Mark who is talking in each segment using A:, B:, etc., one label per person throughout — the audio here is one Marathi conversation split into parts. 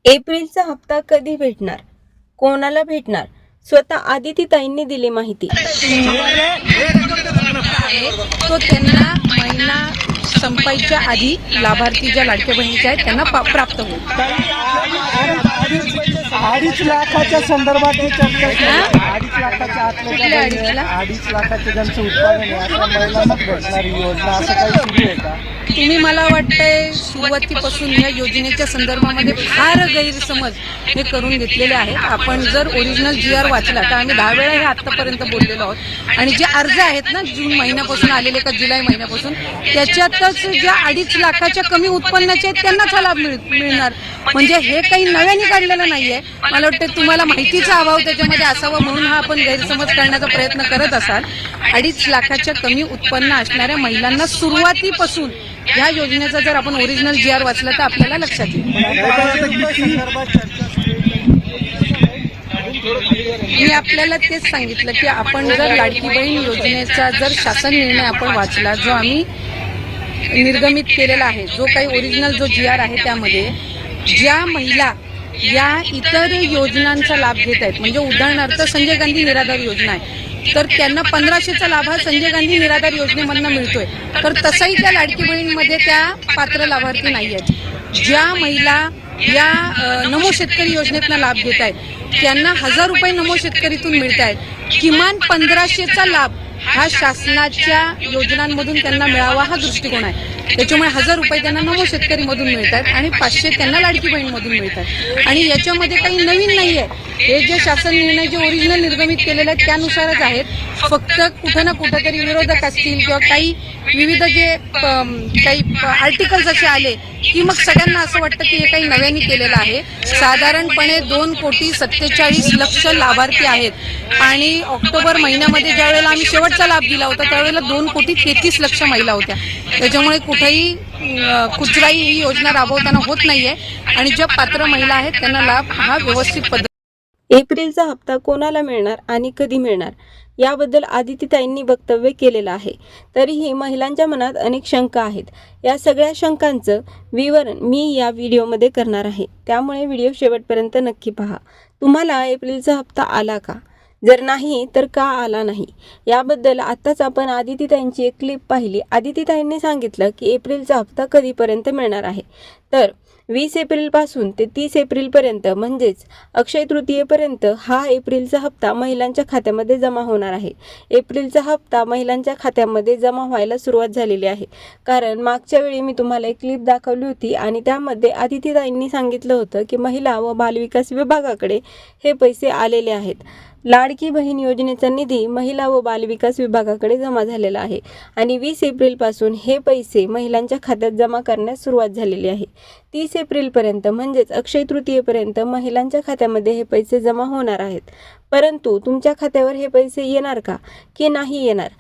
A: एप्रिलचा हप्ता कधी भेटणार, कोणाला भेटणार, स्वतः आदितीताईंनी दिली माहिती।
B: तो त्यांना महिना संपायच्या आधी लाभार्थी ज्या लाडक्या बहिणीच्या आहेत त्यांना प्राप्त होईल।
C: 2.5 लाखाच्या संदर्भात चर्चा 2.5 लाखाच्या आतल्या 2.5 लाखाचे ज्यांचं उत्पादन आहे अशा महिलांनाच भेटणारी योजना असं काही सुरू आहे का?
B: तुम्ही मला वाटतंय सुरुवातीपासून या योजनेच्या संदर्भामध्ये फार गैरसमज हे करून घेतलेले आहेत। आपण जर ओरिजिनल GR वाचला तर आम्ही 10 वेळा हे आतापर्यंत बोललेलो आहोत आणि जे अर्ज आहेत ना जून महिन्यापासून आलेले का जुलै महिन्यापासून त्याच्यातच ज्या 2.5 लाखाच्या कमी उत्पन्नाचे आहेत त्यांनाच हा लाभ मिळणार। म्हणजे हे काही नव्याने काढलेलं नाहीये। मला वाटतं तुम्हाला माहितीचा अभाव त्याच्यामध्ये असावा म्हणून हा आपण गैरसमज करण्याचा प्रयत्न करत असाल। 2.5 लाखाच्या कमी उत्पन्न असणाऱ्या महिलांना सुरुवातीपासून या योजनेचा जर आपण ओरिजिनल GR वाचला तर आपल्याला लक्षात येईल। मी आपल्याला तेच सांगितलं की आपण जर लाडकी बहीण योजनेचा जर शासन निर्णय आपण वाचला जो आम्ही निर्गमित केलेला आहे, जो काही ओरिजिनल जो GR आहे त्यामध्ये ज्या महिला या इतर योजनांचा लाभ घेत आहेत म्हणजे उदाहरणार्थ संजय गांधी निराधार योजना आहे तर त्यांना 1500चा लाभ हा संजय गांधी निराधार योजनेमधून मिळतोय, तर तसाही त्या लाडकी बहीणमध्ये त्या पात्र लाभार्थी नाही आहेत। ज्या महिला या नमो शेतकरी योजनेतून लाभ घेत आहेत त्यांना 1000 रुपये नमो शेतकरीतून मिळत आहेत। किमान 1500चा लाभ हा शासनाच्या योजनांमधून त्यांना मिळावा हा दृष्टिकोन आहे। त्याच्यामुळे 1000 रुपये त्यांना नमो शेतकरीमधून मिळतात आणि 500 त्यांना लाडकी बहीणमधून मिळतात आणि याच्यामध्ये काही नवीन नाही आहे। हे जे शासन निर्णय जे ओरिजिनल निर्गमित केलेले आहेत त्यानुसारच आहेत। फक्त कुठं ना कुठं तरी विरोधक असतील किंवा काही विविध जे काही आर्टिकल्स असे आले की मग सगळ्यांना असं वाटतं की हे काही नव्याने केलेलं आहे। साधारणपणे 2,47,00,000 लाभार्थी आहेत आणि ऑक्टोबर महिन्यामध्ये ज्या वेळेला आम्ही शेवटचा लाभ दिला होता त्यावेळेला 2,33,00,000 महिला होत्या। त्याच्यामुळे कुठेही कुचराई ही योजना राबवताना होत नाहीये आणि ज्या पात्र महिला आहेत त्यांना लाभ हा व्यवस्थित
A: एप्रिलचा हप्ता कोणाला मिळणार आणि कधी मिळणार याबद्दल आदितीताईंनी वक्तव्य केलेलं आहे। तरीही महिलांच्या मनात अनेक शंका आहेत। या सगळ्या शंकांचं विवरण मी या व्हिडिओमध्ये करणार आहे, त्यामुळे व्हिडिओ शेवटपर्यंत नक्की पहा। तुम्हाला एप्रिलचा हप्ता आला का? जर नाही तर का आला नाही याबद्दल आताच आपण आदितीताईंची एक क्लिप पाहिली। आदितीताईंनी सांगितलं की एप्रिलचा हप्ता कधीपर्यंत मिळणार आहे, तर 20 एप्रिलपासून ते 30 एप्रिलपर्यंत म्हणजेच अक्षय तृतीयेपर्यंत हा एप्रिलचा हप्ता महिलांच्या खात्यामध्ये जमा होणार आहे। एप्रिलचा हप्ता महिलांच्या खात्यामध्ये जमा व्हायला सुरुवात झालेली आहे, कारण मागच्या वेळी मी तुम्हाला एक क्लिप दाखवली होती आणि त्यामध्ये आदितीताईंनी सांगितलं होतं की महिला व बालविकास विभागाकडे हे पैसे आलेले आहेत। लाडकी बहीण योजनेचा निधी महिला व बालविकास विभागाकडे जमा झालेला आहे आणि 20 एप्रिलपासून हे पैसे महिलांच्या खात्यात जमा करण्यास सुरुवात झालेली आहे। 30 एप्रिलपर्यंत म्हणजेच अक्षय तृतीयेपर्यंत महिलांच्या खात्यामध्ये हे पैसे जमा होणार आहेत। परंतु तुमच्या खात्यावर हे पैसे येणार का की नाही येणार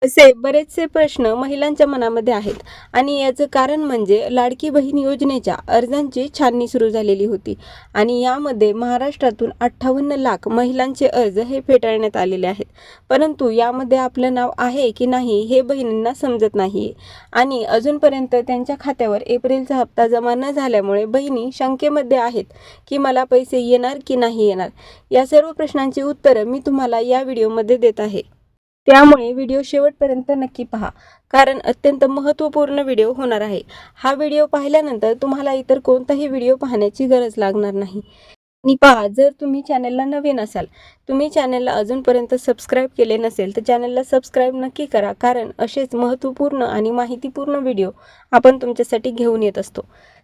A: असे बरेचसे प्रश्न महिलांच्या मनामध्ये आहेत आणि याचं कारण म्हणजे लाडकी बहीण योजनेच्या अर्जांची छाननी सुरू झालेली होती आणि यामध्ये महाराष्ट्रातून 58 लाख महिलांचे अर्ज हे फेटाळण्यात आलेले आहेत। परंतु यामध्ये आपलं नाव आहे की नाही हे बहिणींना समजत नाही आणि अजूनपर्यंत त्यांच्या खात्यावर एप्रिलचा हप्ता जमा न झाल्यामुळे बहिणी शंकेमध्ये आहेत की मला पैसे येणार की नाही येणार। या सर्व प्रश्नांची उत्तरं मी तुम्हाला या व्हिडिओमध्ये देत आहे, त्यामुळे व्हिडिओ शेवटपर्यंत नक्की पहा, कारण अत्यंत महत्त्वपूर्ण व्हिडिओ होणार आहे। हा व्हिडिओ पाहिल्यानंतर तुम्हाला इतर कोणताही व्हिडिओ पाहण्याची गरज लागणार नाही। आणि पहा, जर तुम्ही चॅनलला नवीन असाल, तुम्ही चॅनलला अजूनपर्यंत सबस्क्राईब केले नसेल तर चॅनलला सबस्क्राईब नक्की करा, कारण असेच महत्त्वपूर्ण आणि माहितीपूर्ण व्हिडिओ आपण तुमच्यासाठी घेऊन येत असतो।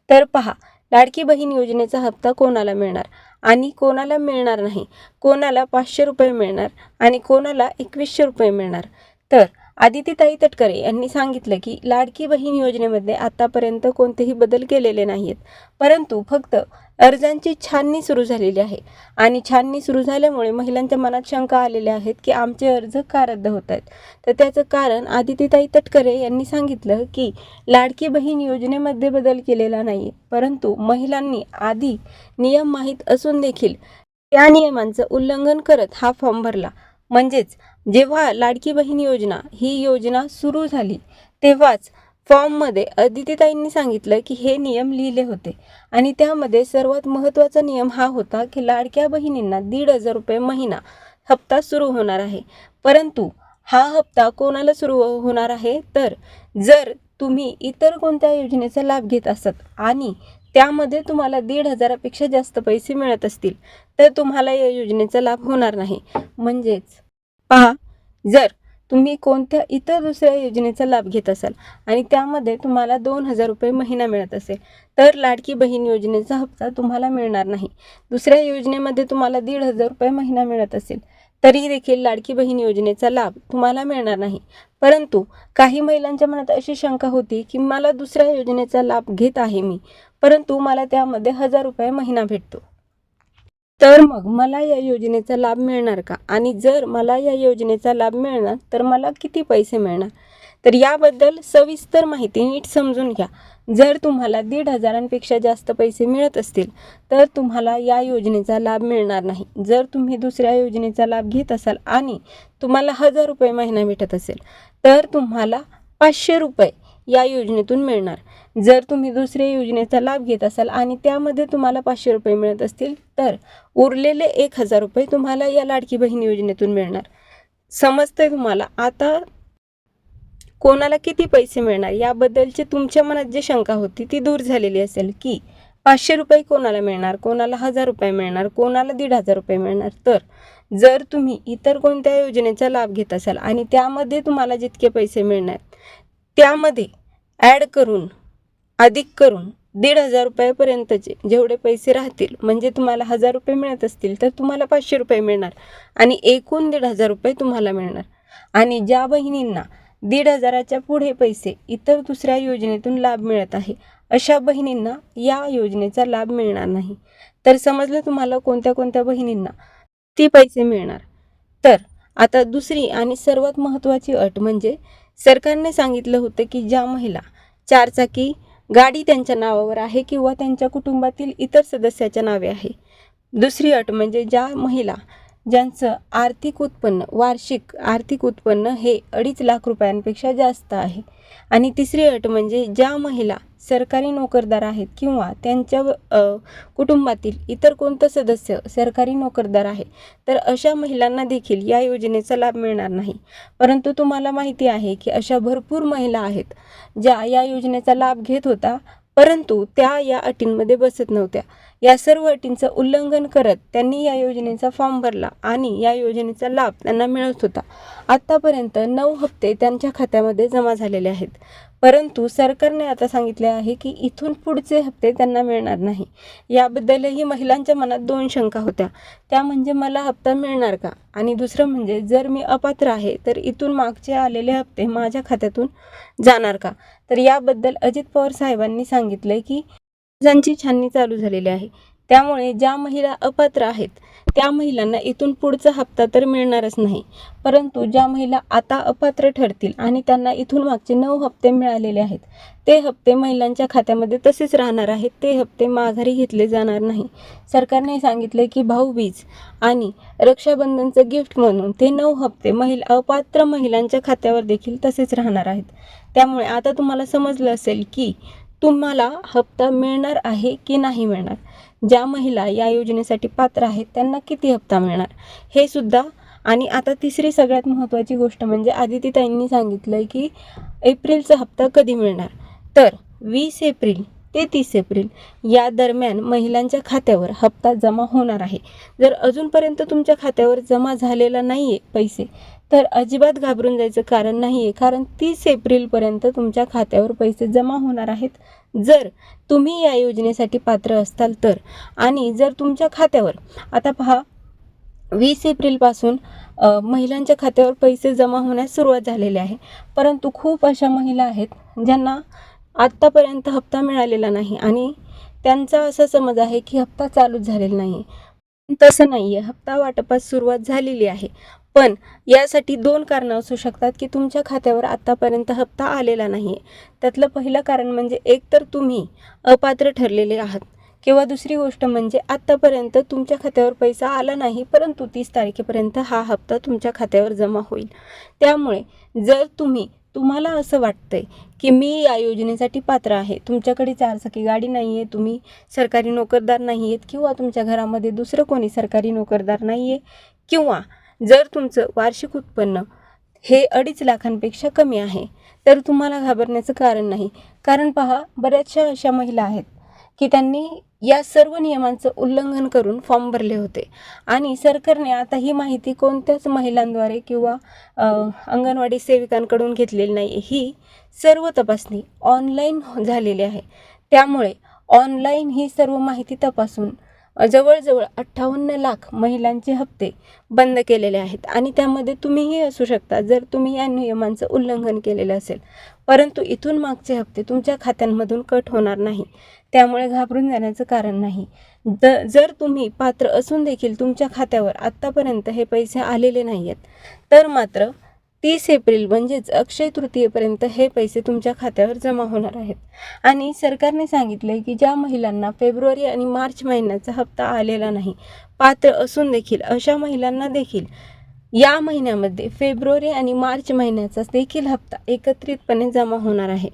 A: तर पहा, लाडकी बहीण योजनेचा हप्ता कोणाला मिळणार आणि कोणाला मिळणार नाही, कोणाला 500 रुपये मिळणार आणि कोणाला 2100 रुपये मिळणार। तर आदितीताई तटकरे यांनी सांगितलं की लाडकी बहीण योजनेमध्ये आतापर्यंत कोणतेही बदल केलेले नाहीत, परंतु फक्त अर्जांची छाननी सुरू झालेली आहे आणि छाननी सुरू झाल्यामुळे महिलांच्या मनात शंका आलेल्या आहेत की आमचे अर्ज का रद्द होत आहेत। तर त्याचं कारण आदितीताई तटकरे यांनी सांगितलं की लाडकी बहीण योजनेमध्ये बदल केलेला नाही, परंतु महिलांनी आधी नियम माहीत असून देखील त्या नियमांचं उल्लंघन करत हा फॉर्म भरला। म्हणजेच जेव्हा लाडकी बहीण योजना ही योजना सुरू झाली तेव्हाच फॉर्ममध्ये अदितीताईंनी सांगितलं की हे नियम लिहिले होते आणि त्यामध्ये सर्वात महत्त्वाचा नियम हा होता की लाडक्या बहिणींना 1,500 रुपये महिना हप्ता सुरू होणार आहे. परंतु हा हप्ता कोणाला सुरू होणार आहे, तर जर तुम्ही इतर कोणत्या योजनेचा लाभ घेत असत आणि त्यामध्ये तुम्हाला 1,500पेक्षा जास्त पैसे मिळत असतील तर तुम्हाला या योजनेचा लाभ होणार नाही. म्हणजेच पहा, जर तुम्ही कोणत्या इतर दुसऱ्या योजनेचा लाभ घेत असाल आणि त्यामध्ये तुम्हाला 2,000 रुपये महिना मिळत असेल तर लाडकी बहीण योजनेचा हप्ता तुम्हाला मिळणार नाही. दुसऱ्या योजनेमध्ये तुम्हाला 1,500 रुपये महिना मिळत असेल तरी देखील लाडकी बहीण योजनेचा लाभ तुम्हाला मिळणार नाही. परंतु काही महिलांच्या मनात अशी शंका होती की मला दुसऱ्या योजनेचा लाभ घेत आहे मी, परंतु मला त्यामध्ये 1,000 रुपये महिना भेटतो, तर मग मला या योजनेचा लाभ मिळणार का? आणि जर मला या योजनेचा लाभ मिळणार तर मला किती पैसे मिळणार? तर याबद्दल सविस्तर माहिती नीट समजून घ्या. जर तुम्हाला 1,500पेक्षा जास्त पैसे मिळत असतील तर तुम्हाला या योजनेचा लाभ मिळणार नाही. जर तुम्ही दुसऱ्या योजनेचा लाभ घेत असाल आणि तुम्हाला 1,000 रुपये महिना भेटत असेल तर तुम्हाला 500 रुपये या योजनेतून मिळणार. जर तुम्ही दुसऱ्या योजनेचा लाभ घेत असाल आणि त्यामध्ये तुम्हाला 500 रुपये मिळत असतील तर उरलेले 1,000 रुपये तुम्हाला या लाडकी बहीण योजनेतून मिळणार. समजतंय तुम्हाला? आता कोणाला किती पैसे मिळणार याबद्दलची तुमच्या मनात जी शंका होती ती दूर झालेली असेल की 500 रुपये कोणाला मिळणार, कोणाला 1,000 रुपये मिळणार, कोणाला 1,500 रुपये मिळणार. तर जर तुम्ही इतर कोणत्या योजनेचा लाभ घेत असाल आणि त्यामध्ये तुम्हाला जितके पैसे मिळणार त्यामध्ये ॲड करून अधिक करून 1,500 रुपयापर्यंतचे जेवढे पैसे राहतील, म्हणजे तुम्हाला 1,000 रुपये मिळत असतील तर तुम्हाला 500 रुपये मिळणार आणि एकूण 1,500 रुपये तुम्हाला मिळणार. आणि ज्या बहिणींना 1,500च्या पुढे पैसे इतर दुसऱ्या योजनेतून लाभ मिळत आहे अशा बहिणींना या योजनेचा लाभ मिळणार नाही. तर समजलं तुम्हाला कोणत्या कोणत्या बहिणींना ती पैसे मिळणार. तर आता दुसरी आणि सर्वात महत्त्वाची अट म्हणजे सरकारने सांगितलं होतं की ज्या महिला 4 चाकी गाडी त्यांच्या नावावर आहे किंवा त्यांच्या कुटुंबातील इतर सदस्याच्या नावे आहे. दुसरी अट म्हणजे ज्या महिला ज्यांचं वार्षिक आर्थिक उत्पन्न हे 2.5 लाख रुपयांपेक्षा जास्त आहे. आणि तिसरी अट म्हणजे ज्या महिला सरकारी नोकरदार आहेत किंवा त्यांच्या कुटुंबातील इतर कोणतं सदस्य सरकारी नोकरदार आहे तर अशा महिलांना देखील या योजनेचा लाभ मिळणार नाही. परंतु तुम्हाला माहिती आहे की अशा भरपूर महिला आहेत ज्या या योजनेचा लाभ घेत होता परंतु त्या या अटींमध्ये बसत नव्हत्या. या सर्व अटींचं उल्लंघन करत त्यांनी या योजनेचा फॉर्म भरला आणि या योजनेचा लाभ त्यांना मिळत होता. आत्तापर्यंत 9 हप्ते त्यांच्या खात्यामध्ये जमा झालेले आहेत. परंतु सरकारने आता सांगितले आहे की इथून पुढचे हप्ते त्यांना मिळणार नाही. याबद्दलही महिलांच्या मनात 2 शंका होत्या. त्या म्हणजे मला हप्ता मिळणार का, आणि दुसरं म्हणजे जर मी अपात्र आहे तर इथून मागचे आलेले हप्ते माझ्या खात्यातून जाणार का. तर याबद्दल अजित पवार साहेबांनी सांगितले की अर्जांची छाननी चालू झालेली आहे. त्यामुळे ज्या महिला अपात्र आहेत त्या महिलांना इथून पुढचा हप्ता तर मिळणारच नाही. परंतु ज्या महिला आता अपात्र ठरतील आणि त्यांना इथून मागचे 9 हप्ते मिळालेले आहेत ते हप्ते महिलांच्या खात्यामध्ये तसेच राहणार आहेत. ते हप्ते माघारी घेतले जाणार नाही. सरकारने सांगितले की भाऊबीज आणि रक्षाबंधनचं गिफ्ट म्हणून ते 9 हप्ते अपात्र महिलांच्या खात्यावर देखील तसेच राहणार आहेत. त्यामुळे आता तुम्हाला समजलं असेल की तुम्हाला हप्ता मिळणार आहे की नाही मिळणार. ज्या महिला या योजनेसाठी पात्र आहेत त्यांना किती हप्ता मिळणार हे सुद्धा. आणि आता तिसरी सगळ्यात महत्त्वाची गोष्ट म्हणजे आदितीताईंनी सांगितलं की एप्रिलचा हप्ता कधी मिळणार. तर 20 एप्रिल ते 30 एप्रिल या दरम्यान महिलांच्या खात्यावर हप्ता जमा होणार आहे. जर अजूनपर्यंत तुमच्या खात्यावर जमा झालेला नाही आहे पैसे तर अजिबात घाबरून जायचं कारण नाही आहे. कारण 30 एप्रिलपर्यंत तुमच्या खात्यावर पैसे जमा होणार आहेत जर तुम्ही या योजनेसाठी पात्र असाल तर. आणि जर तुमच्या खात्यावर आता पहा 20 एप्रिलपासून महिलांच्या खात्यावर पैसे जमा होण्यास सुरुवात झालेली आहे. परंतु खूप अशा महिला आहेत ज्यांना आत्तापर्यंत हप्ता मिळालेला नाही आणि त्यांचा असा समज आहे की हप्ता चालूच झालेला नाही. तसं नाही आहे. हप्ता वाटपास सुरुवात झालेली आहे. पण यासाठी 2 कारणं असू शकतात की तुमच्या खात्यावर आत्तापर्यंत हप्ता आलेला नाही आहे. त्यातलं पहिलं कारण म्हणजे एक तर तुम्ही अपात्र ठरलेले आहात किंवा दुसरी गोष्ट म्हणजे आत्तापर्यंत तुमच्या खात्यावर पैसा आला नाही परंतु 30 तारखेपर्यंत हा हप्ता तुमच्या खात्यावर जमा होईल. त्यामुळे जर तुम्ही तुम्हाला असं वाटतंय की मी या योजनेसाठी पात्र आहे, तुमच्याकडे 4 चाकी गाडी नाही आहे, तुम्ही सरकारी नोकरदार नाही आहेत किंवा तुमच्या घरामध्ये दुसरं कोणी सरकारी नोकरदार नाही आहे, किंवा जर तुमचं वार्षिक उत्पन्न हे 2.5 लाखांपेक्षा कमी आहे, तर तुम्हाला घाबरण्याचं कारण नाही. कारण पहा, बऱ्याचशा अशा महिला आहेत की त्यांनी या सर्व नियमांचं उल्लंघन करून फॉर्म भरले होते आणि सरकारने आता ही माहिती कोणत्याच महिलांद्वारे किंवा अंगणवाडी सेविकांकडून घेतलेली नाही. ही सर्व तपासणी ऑनलाईन झालेली आहे. त्यामुळे ऑनलाईन ही सर्व माहिती तपासून जवळजवळ 58 लाख महिलांचे हप्ते बंद केलेले आहेत आणि त्यामध्ये तुम्हीही असू शकता जर तुम्ही या नियमांचं उल्लंघन केलेलं असेल. परंतु इथून मागचे हप्ते तुमच्या खात्यांमधून कट होणार नाही, त्यामुळे घाबरून जाण्याचं कारण नाही. जर तुम्ही पात्र असून देखील तुमच्या खात्यावर आत्तापर्यंत हे पैसे आलेले नाही आहेत, तर मात्र 30 एप्रिल म्हणजेच अक्षय तृतीयेपर्यंत हे पैसे तुमच्या खात्यावर जमा होणार आहेत. आणि सरकारने सांगितले की ज्या महिलांना फेब्रुवारी आणि मार्च महिन्याचा हप्ता आलेला नाही, पात्र असून देखील अशा महिलांना देखील या महिन्यामध्ये फेब्रुवारी आणि मार्च महिन्याचा देखील हप्ता एकत्रितपणे जमा होणार आहे.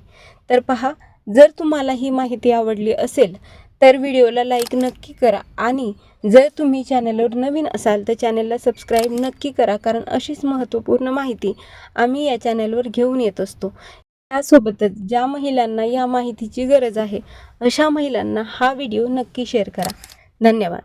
A: तर पहा, जर तुम्हाला ही माहिती आवडली असेल तर व्हिडिओला लाईक नक्की करा आणि जर तुम्ही चॅनलवर नवीन असाल तर चॅनलला सबस्क्राईब नक्की करा, कारण अशीच महत्त्वपूर्ण माहिती आम्ही या चॅनलवर घेऊन येत असतो. त्यासोबतच ज्या महिलांना या माहितीची गरज आहे अशा महिलांना हा व्हिडिओ नक्की शेअर करा. धन्यवाद.